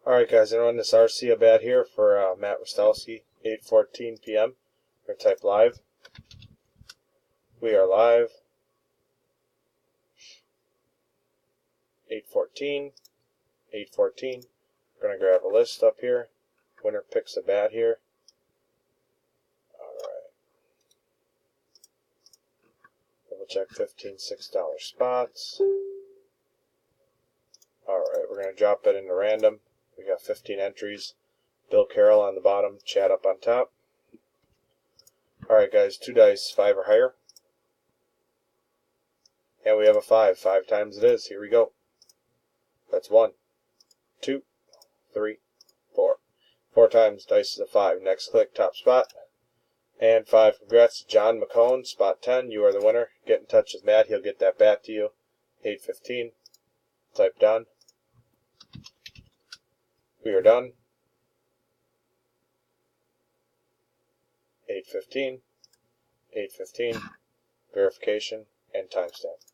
Alright guys, I run this RC a bat here for Matt Wastowski, 8:14 p.m. We're going to type live. We are live. 8:14. 8:14. We're going to grab a list up here. Winner picks a bat here. Alright. Double check 15 $6 spots. Alright, we're going to drop it into random. We got 15 entries. Bill Carroll on the bottom, Chad up on top. Alright guys, 2 dice, 5 or higher. And we have a 5. 5 times it is. Here we go. That's 1, 2, 3, 4. 4 times dice is a 5. Next click, top spot. And 5. Congrats to John McCone, spot 10. You are the winner. Get in touch with Matt. He'll get that bat to you. 8:15. Type done. We are done. 8:15. 8:15. Verification and timestamp.